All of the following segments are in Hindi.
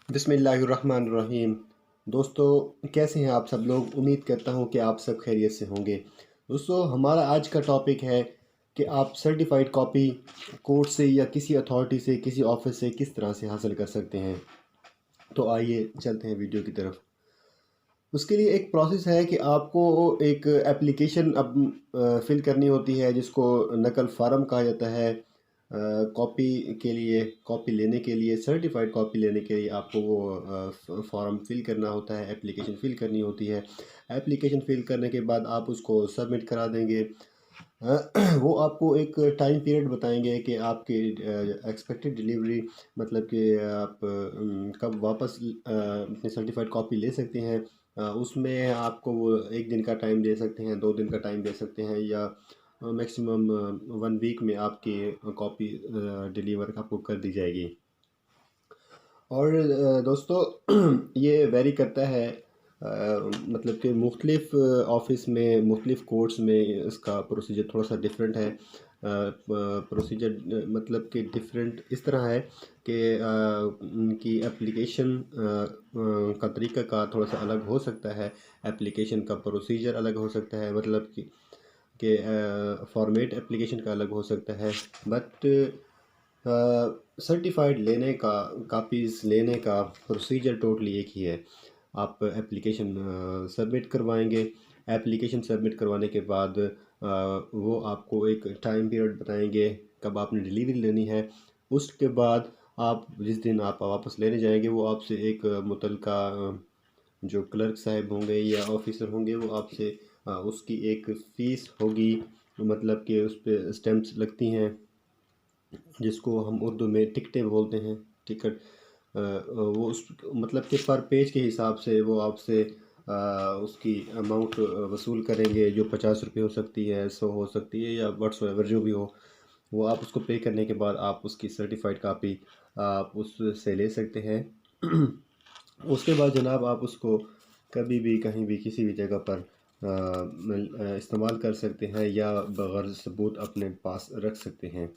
बिस्मिल्लाहिर्रहमानिर्रहीम। दोस्तों, कैसे हैं आप सब लोग? उम्मीद करता हूं कि आप सब खैरियत से होंगे। दोस्तों, हमारा आज का टॉपिक है कि आप सर्टिफाइड कॉपी कोर्ट से या किसी अथॉरिटी से, किसी ऑफिस से किस तरह से हासिल कर सकते हैं। तो आइए चलते हैं वीडियो की तरफ। उसके लिए एक प्रोसेस है कि आपको एक एप्लीकेशन अब फिल करनी होती है, जिसको नकल फार्म कहा जाता है। कॉपी के लिए, कॉपी लेने के लिए, सर्टिफाइड कॉपी लेने के लिए आपको वो फॉर्म फिल करना होता है, एप्लीकेशन फिल करनी होती है। एप्लीकेशन फिल करने के बाद आप उसको सबमिट करा देंगे। वो आपको एक टाइम पीरियड बताएंगे कि आपकी एक्सपेक्टेड डिलीवरी, मतलब कि आप कब वापस अपनी सर्टिफाइड कॉपी ले सकते हैं। उसमें आपको वो एक दिन का टाइम दे सकते हैं, 2 दिन का टाइम दे सकते हैं, या मैक्सिमम 1 वीक में आपकी कॉपी डिलीवर आपको कर दी जाएगी। और दोस्तों ये वेरी करता है, मतलब कि मुख्तलिफ़ ऑफ़िस में, मुख्तलिफ़ कोर्ट्स में इसका प्रोसीजर थोड़ा सा डिफरेंट है। प्रोसीजर मतलब कि डिफरेंट इस तरह है कि उनकी एप्लीकेशन का तरीक़ा थोड़ा सा अलग हो सकता है। एप्लीकेशन का प्रोसीजर अलग हो सकता है, मतलब कि फॉर्मेट एप्लीकेशन का अलग हो सकता है। बट सर्टिफाइड लेने का, कापीज़ लेने का प्रोसीजर टोटली एक ही है। आप एप्लीकेशन सबमिट करवाएंगे। एप्लीकेशन सबमिट करवाने के बाद वो आपको एक टाइम पीरियड बताएंगे कब आपने डिलीवरी लेनी है। उसके बाद आप जिस दिन आप वापस लेने जाएंगे, वो आपसे एक मुतलका जो क्लर्क साहब होंगे या ऑफिसर होंगे, वो आपसे उसकी एक फ़ीस होगी, मतलब कि उस पर स्टैम्प्स लगती हैं, जिसको हम उर्दू में टिकटें बोलते हैं, टिकट। वो उस मतलब कि पर पेज के हिसाब से वो आपसे उसकी अमाउंट वसूल करेंगे, जो 50 रुपये हो सकती है, 100 हो सकती है, या व्हाट्सएवर जो भी हो। वो आप उसको पे करने के बाद आप उसकी सर्टिफाइड कापी आप उससे ले सकते हैं। उसके बाद जनाब आप उसको कभी भी, कहीं भी, किसी भी जगह पर इस्तेमाल कर सकते हैं, या बग़ैर सबूत अपने पास रख सकते हैं।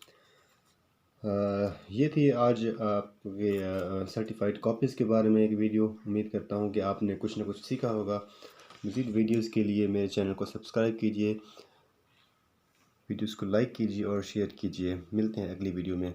ये थी आज आपके सर्टिफाइड कॉपीज़ के बारे में एक वीडियो। उम्मीद करता हूँ कि आपने कुछ ना कुछ सीखा होगा। मज़ीद वीडियोज़ के लिए मेरे चैनल को सब्सक्राइब कीजिए, वीडियोज़ को लाइक कीजिए और शेयर कीजिए। मिलते हैं अगली वीडियो में।